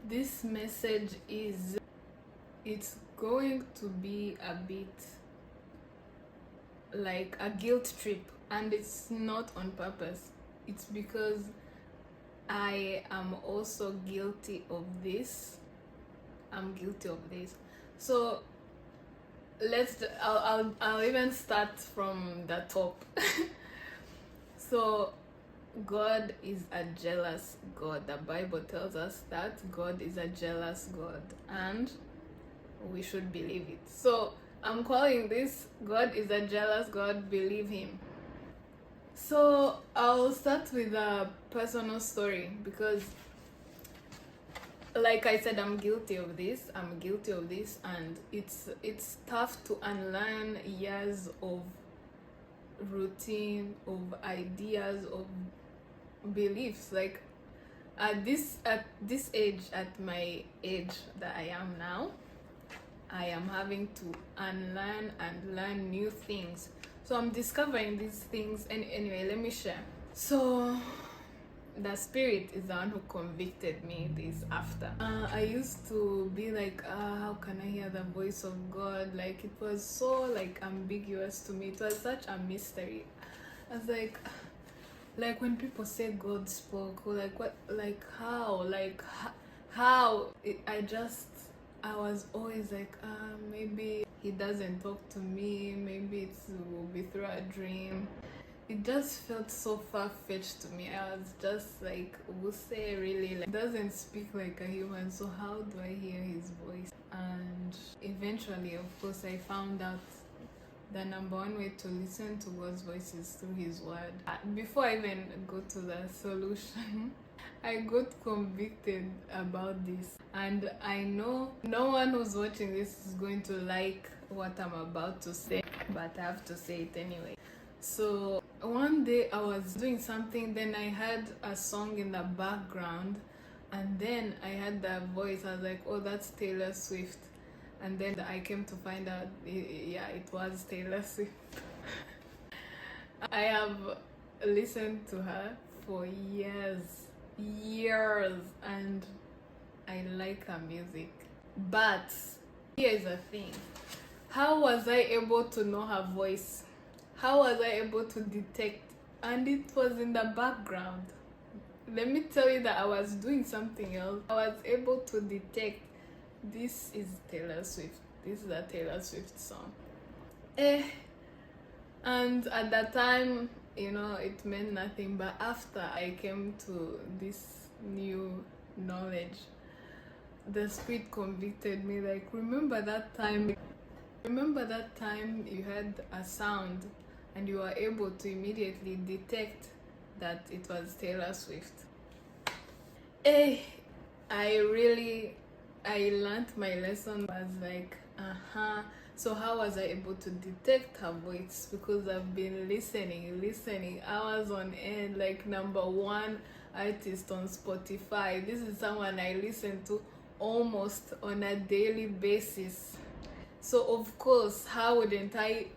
This message it's going to be a bit like a guilt trip, and it's not on purpose. It's because I am also guilty of this. I'm guilty of this. So I'll even start from the top. So God is a jealous God. The Bible tells us that God is a jealous God, and we should believe it. So I'm calling this God is a jealous God, believe him. So I'll start with a personal story because, like I said, I'm guilty of this, and it's tough to unlearn years of routine, of ideas, of beliefs. Like at this age, at my age that I am now, I am having to unlearn and learn new things. So I'm discovering these things, and anyway, let me share. So the spirit is the one who convicted me this after. I used to be like, how can I hear the voice of God? Like it was so like ambiguous to me. It was such a mystery. I was like when people say God spoke, or like what, like how, I was always like, maybe he doesn't talk to me, maybe it will be through a dream. It just felt so far-fetched to me. I was just like, Wuse really like doesn't speak like a human, so how do I hear his voice? And eventually, of course, I found out the number one way to listen to God's voice is through his word. Before I even go to the solution, I got convicted about this, and I know no one who's watching this is going to like what I'm about to say, but I have to say it anyway. So one day I was doing something, then I heard a song in the background, and then I heard that voice. I was like, oh, that's Taylor Swift. And then I came to find out, yeah, it was Taylor Swift. I have listened to her for years, and I like her music. But here's the thing. How was I able to know her voice? How was I able to detect? And it was in the background. Let me tell you that I was doing something else. I was able to detect this is Taylor Swift. This is a Taylor Swift song. And at that time, it meant nothing. But after I came to this new knowledge, the Spirit convicted me. Like, remember that time you heard a sound and you were able to immediately detect that it was Taylor Swift. I learned my lesson. I was like, so how was I able to detect her voice? Because I've been listening hours on end, like number one artist on Spotify. This is someone I listen to almost on a daily basis. So of course, how wouldn't I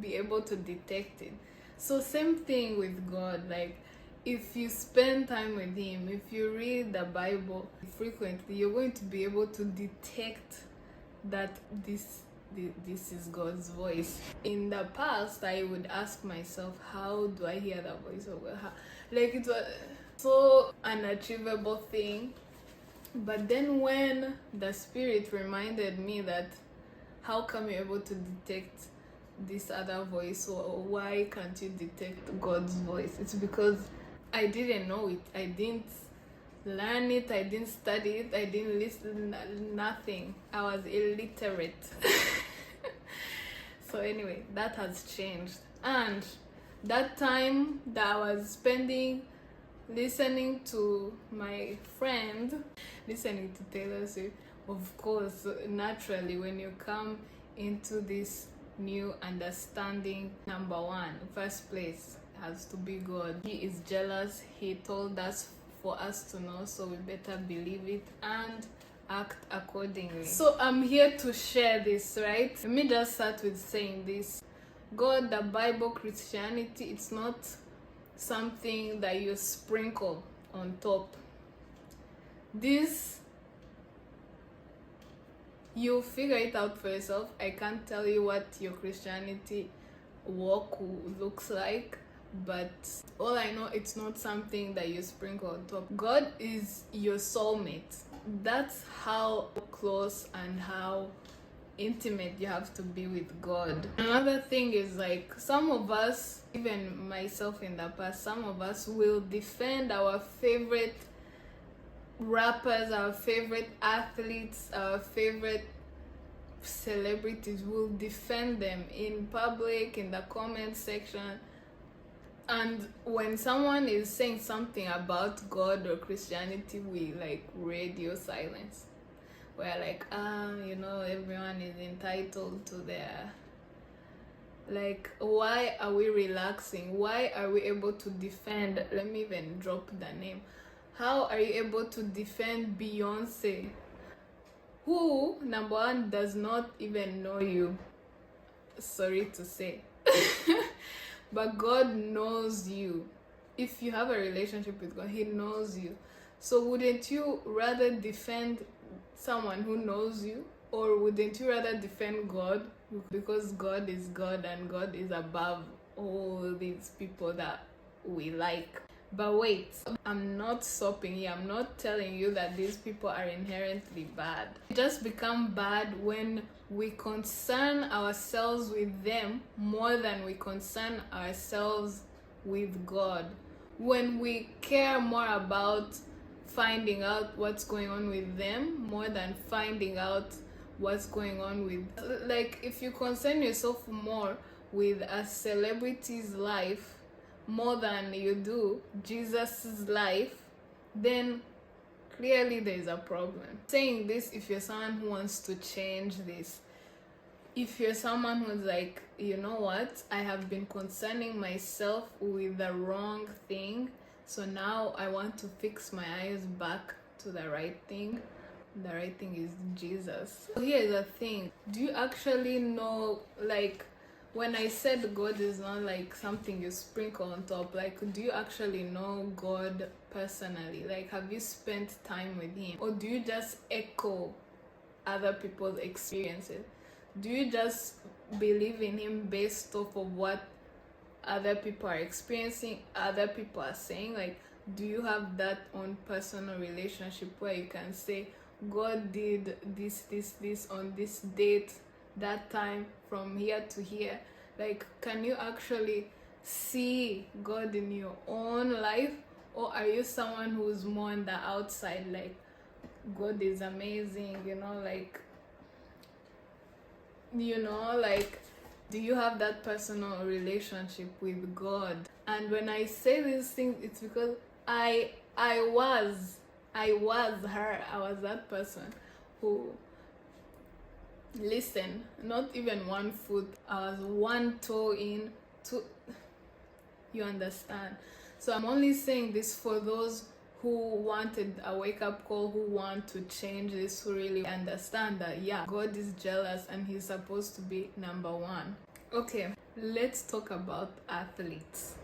be able to detect it? So same thing with God. Like if you spend time with him, if you read the Bible frequently, you're going to be able to detect that this is God's voice. In the past, I would ask myself, how do I hear the voice of God? Like it was so unachievable thing. But then when the Spirit reminded me that how come you're able to detect this other voice, or why can't you detect God's voice? It's because I didn't know it. I didn't learn it. I didn't study it. I didn't listen, nothing. I was illiterate. So anyway, that has changed. And that time that I was spending listening to my friend, listening to Taylor Swift, of course, naturally, when you come into this new understanding, number one, first place has to be God. He is jealous. He told us for us to know, so we better believe it and act accordingly. So I'm here to share this, right? Let me just start with saying this. God, the Bible, Christianity, it's not something that you sprinkle on top. This You figure it out for yourself. I can't tell you what your Christianity walk looks like, but all I know, it's not something that you sprinkle on top. God is your soulmate. That's how close and how intimate you have to be with God. Another thing is, like, some of us, even myself in the past, some of us will defend our favorite rappers, our favorite athletes, our favorite celebrities. Will defend them in public, in the comment section. And when someone is saying something about God or Christianity, we like radio silence. We're like, everyone is entitled to their, like, why are we relaxing? Why are we able to defend, let me even drop the name, how are you able to defend Beyonce, who, number one, does not even know you, sorry to say, but God knows you. If you have a relationship with God, He knows you. So wouldn't you rather defend someone who knows you, or wouldn't you rather defend God, because God is God and God is above all these people that we like? But wait, I'm not stopping here. I'm not telling you that these people are inherently bad. They just become bad when we concern ourselves with them more than we concern ourselves with God. When we care more about finding out what's going on with them more than finding out what's going on with, like, if you concern yourself more with a celebrity's life more than you do Jesus's life, then clearly there is a problem. Saying this, if you're someone who wants to change this, if you're someone who's like, you know what, I have been concerning myself with the wrong thing, so now I want to fix my eyes back to the right thing. The right thing is Jesus. So here's the thing. Do you actually know, like, when I said God is not like something you sprinkle on top, like, do you actually know God personally? Like, have you spent time with Him? Or do you just echo other people's experiences? Do you just believe in Him based off of what other people are experiencing, other people are saying? Like, do you have that own personal relationship where you can say, God did this on this date, that time, from here to here? Like, can you actually see God in your own life? Or are you someone who's more on the outside, like, God is amazing, like, do you have that personal relationship with God? And when I say these things, it's because I was her. I was that person who, listen, not even one foot, I was one toe in, two, you understand? So I'm only saying this for those who wanted a wake-up call, who want to change this, who really understand that, yeah, God is jealous and He's supposed to be number one. Okay, let's talk about athletes.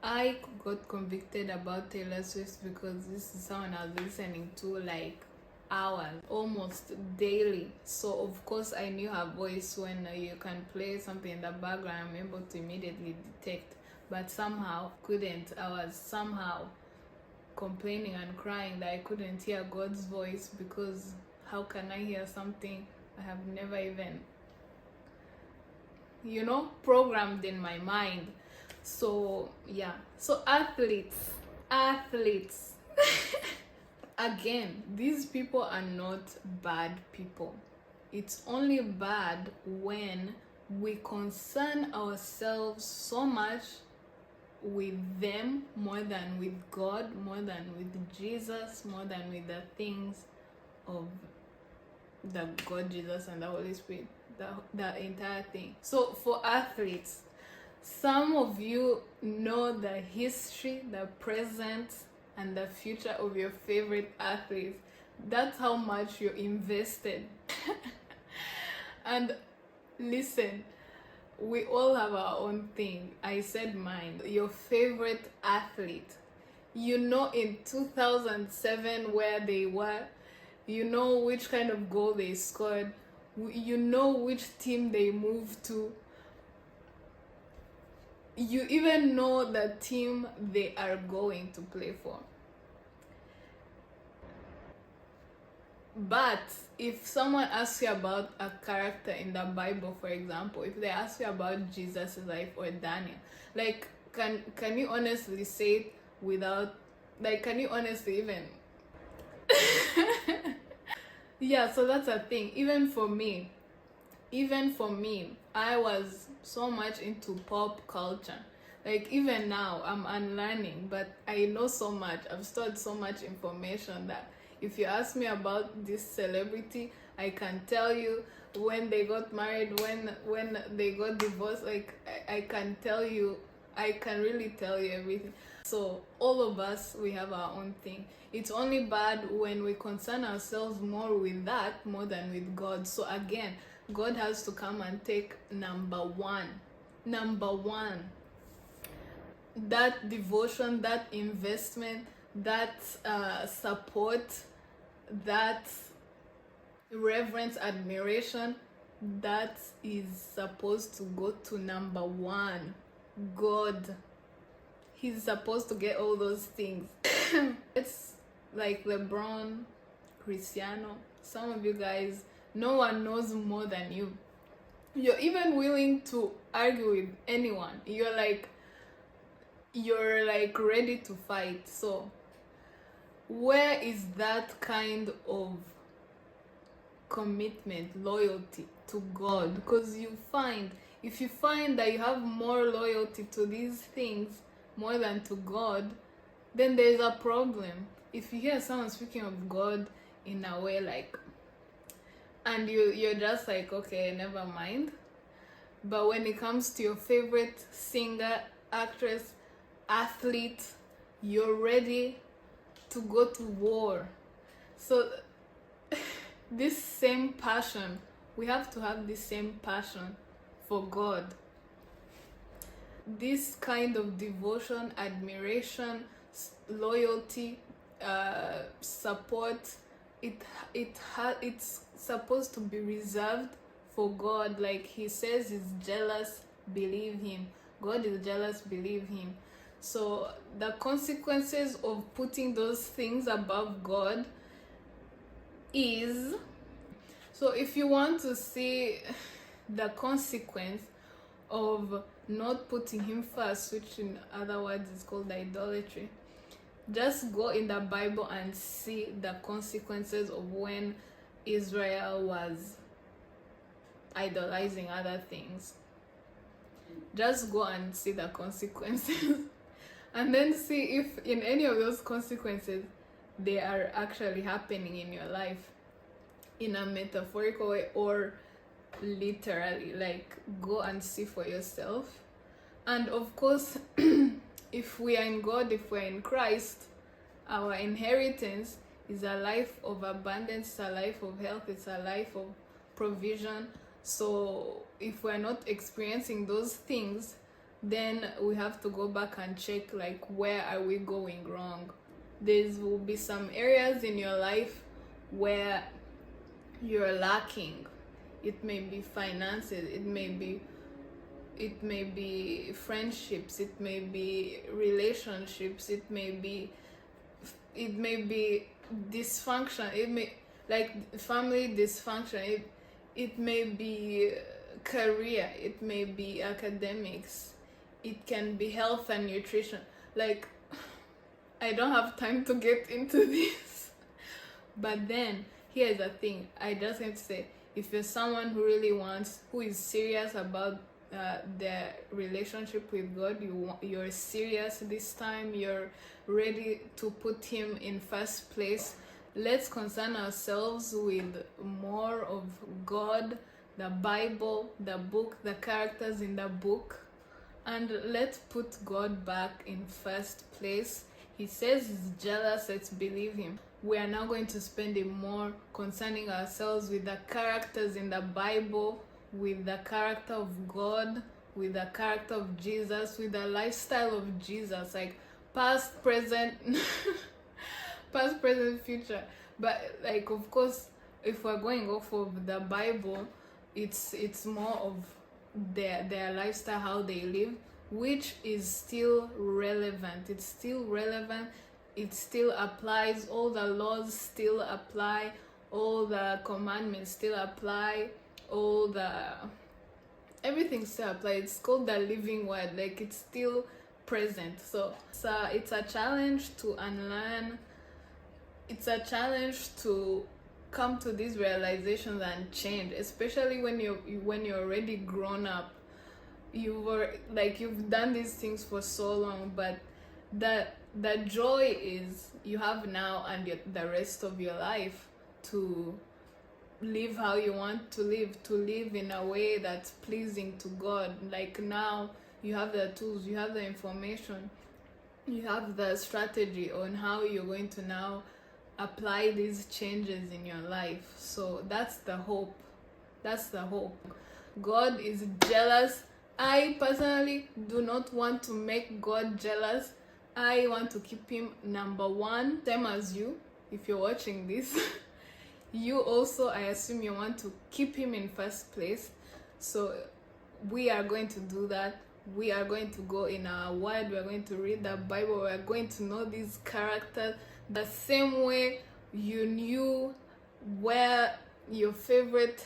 I got convicted about Taylor Swift because this is someone I was listening to like hours, almost daily. So of course I knew her voice. When you can play something in the background, I'm able to immediately detect, but somehow couldn't. I was somehow complaining and crying that I couldn't hear God's voice, because how can I hear something I have never even programmed in my mind? So yeah, so athletes again, these people are not bad people. It's only bad when we concern ourselves so much with them more than with God, more than with Jesus, more than with the things of the God, Jesus, and the Holy Spirit, the entire thing. So for athletes, some of you know the history, the present, and the future of your favorite athletes. That's how much you're invested. And listen, we all have our own thing. I said mine. Your favorite athlete. In 2007 where they were, You know which kind of goal they scored. You know which team they moved to. You even know the team they are going to play for. But if someone asks you about a character in the Bible, for example, if they ask you about Jesus' life or Daniel, like, can you honestly say it without, like, can you honestly even yeah, so that's a thing. Even for me, I was so much into pop culture. Like, even now I'm unlearning, but I know so much. I've stored so much information that if you ask me about this celebrity, I can tell you when they got married, when they got divorced. Like, I can tell you, I can really tell you everything. So all of us, we have our own thing. It's only bad when we concern ourselves more with that more than with God. So again, God has to come and take number one. That devotion, that investment, that support, that reverence, admiration, that is supposed to go to number one. God. He's supposed to get all those things. It's like LeBron, Cristiano, some of you guys, no one knows more than you. You're even willing to argue with anyone. You're like ready to fight. So where is that kind of commitment, loyalty to God? Because if you find that you have more loyalty to these things more than to God, then there's a problem. If you hear someone speaking of God in a way like, and you're just like, okay, never mind. But when it comes to your favorite singer, actress, athlete, you're ready to go to war. So this same passion, we have to have this same passion for God. This kind of devotion, admiration, loyalty, support, it's supposed to be reserved for God. Like he says, he's jealous, believe him. God is jealous, believe him. So the consequences of putting those things above God is, so if you want to see the consequence of not putting him first, which in other words is called idolatry, just go in the Bible and see the consequences of when Israel was idolizing other things. Just go and see the consequences and then see if in any of those consequences they are actually happening in your life in a metaphorical way or literally. Like, go and see for yourself. And of course, if we are in God, if we're in Christ, our inheritance is a life of abundance, it's a life of health, it's a life of provision. So if we're not experiencing those things, then we have to go back and check, like, where are we going wrong? There will be some areas in your life where you're lacking. It may be finances, it may be friendships, it may be relationships, it may be dysfunction, it may, like, family dysfunction, it may be career, it may be academics, it can be health and nutrition. Like, I don't have time to get into this, but then here's the thing. I just have to say, if you're someone who is serious about their relationship with God, you're serious this time, you're ready to put him in first place, let's concern ourselves with more of God, the Bible, the book, the characters in the book, and let's put God back in first place. He says he's jealous, let's believe him. We are now going to spend it more concerning ourselves with the characters in the Bible, with the character of God, with the character of Jesus, with the lifestyle of Jesus, like past, present, future. But like, of course, if we're going off of the Bible, it's more of their lifestyle, how they live, which is still relevant. It's still relevant. It still applies. All the laws still apply. All the commandments still apply. All the everything still applies. It's called the living word. Like, it's still present. So it's a challenge to unlearn. It's a challenge to come to these realizations and change, especially when you're already grown up. You've done these things for so long, but the joy is you have now and the rest of your life to live how you want to live in a way that's pleasing to God. Like, now you have the tools, you have the information, you have the strategy on how you're going to now apply these changes in your life. So that's the hope. God is jealous. I personally do not want to make God jealous. I want to keep him number one, same as you. If you're watching this, you also, I assume, you want to keep him in first place. So we are going to do that. We are going to go in our word. We are going to read the Bible. We are going to know these characters the same way you knew where your favorite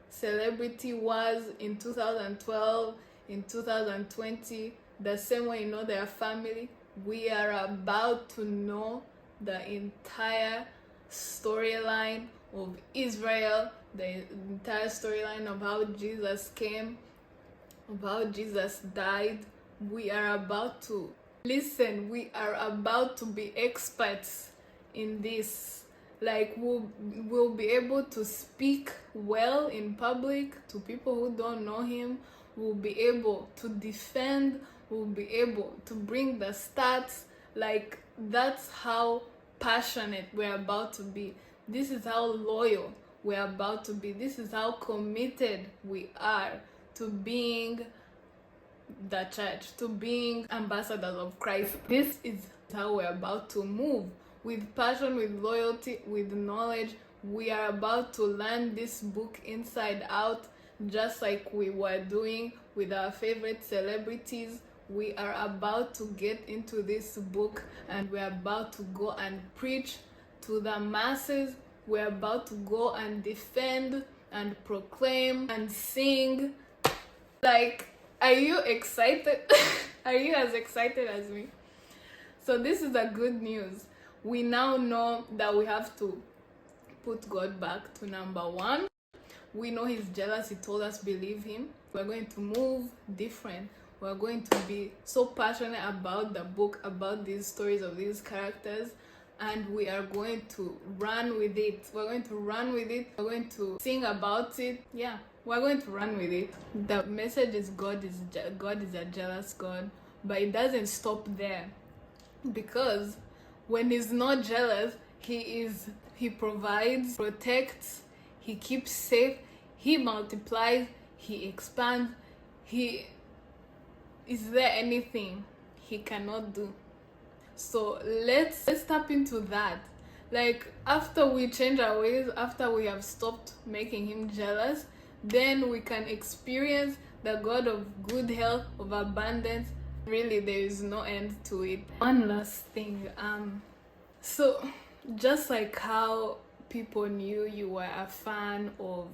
celebrity was in 2012, in 2020, the same way you know their family. We are about to know the entire storyline of Israel, the entire storyline of how Jesus came, of how Jesus died. We are about to listen. We are about to be experts in this. Like, we'll be able to speak well in public to people who don't know him. We'll be able to defend. We'll be able to bring the stats. Like, that's how passionate we're about to be. This is how loyal we're about to be. This is how committed we are to being the church, to being ambassadors of Christ. This is how we're about to move. With passion, with loyalty, with knowledge. We are about to learn this book inside out, just like we were doing with our favorite celebrities. We are about to get into this book, and we're about to go and preach to the masses. We're about to go and defend and proclaim and sing. Like, are you excited? Are you as excited as me? So this is the good news. We now know that we have to put God back to number one. We know he's jealous. He told us believe him. We're going to move different. We're going to be so passionate about the book, about these stories of these characters, and we are going to run with it. We're going to run with it. We're going to sing about it. Yeah, we're going to run with it. The message is God is a jealous God, but it doesn't stop there, because when he's not jealous, he provides, protects, he keeps safe, he multiplies, he expands. Is there anything he cannot do? So let's tap into that. Like, after we change our ways, after we have stopped making him jealous, then we can experience the God of good health, of abundance. Really, there is no end to it. One last thing, so just like how people knew you were a fan of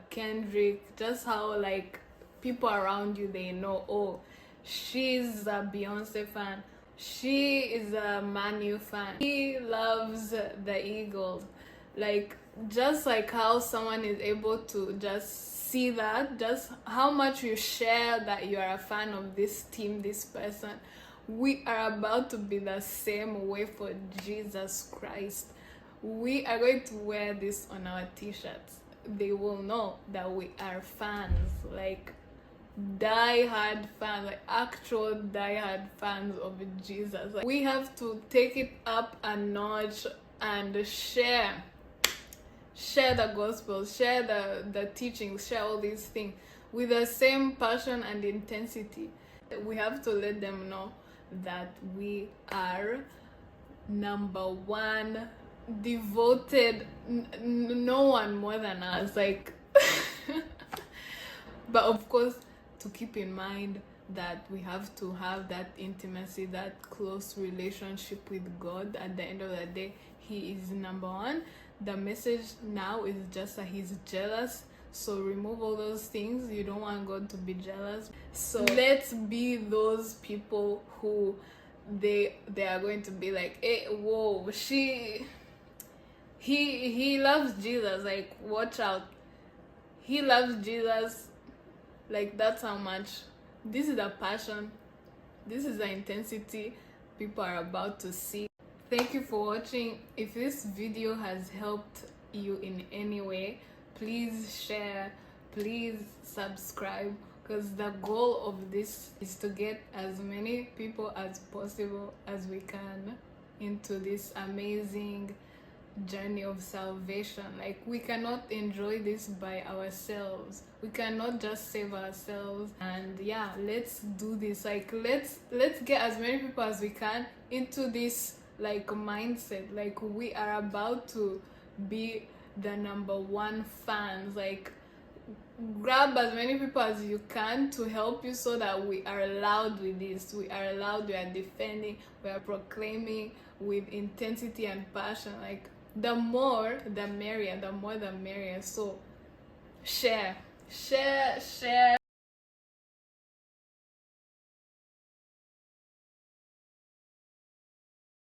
Kendrick, just how, like, people around you, they know, oh, she's a Beyonce fan, she is a Manu fan, he loves the Eagles. Like, just like how someone is able to just see that, just how much you share that you are a fan of this team, this person, we are about to be the same way for Jesus Christ. We are going to wear this on our t-shirts. They will know that we are fans, like die-hard fans, like actual die-hard fans of Jesus. Like, we have to take it up a notch and share the gospel, share the teachings, share all these things with the same passion and intensity. We have to let them know that we are number one devoted, no one more than us, like. But of course, to keep in mind that we have to have that intimacy, that close relationship with God. At the end of the day, He is number one. The message now is just that He's jealous. So remove all those things. You don't want God to be jealous. So let's be those people who they are going to be like, hey, whoa, he loves Jesus. Like, watch out. He loves Jesus. Like, that's how much. This is the passion. This is the intensity people are about to see. Thank you for watching. If this video has helped you in any way, please share, please subscribe, because the goal of this is to get as many people as possible as we can into this amazing journey of salvation. Like, we cannot enjoy this by ourselves. We cannot just save ourselves. And yeah, let's do this. Like, let's get as many people as we can into this like mindset. Like, we are about to be the #1 fans. Like, grab as many people as you can to help you, so that we are loud with this. We are loud, we are defending, we are proclaiming with intensity and passion. Like, the more the merrier, the more the merrier. So share.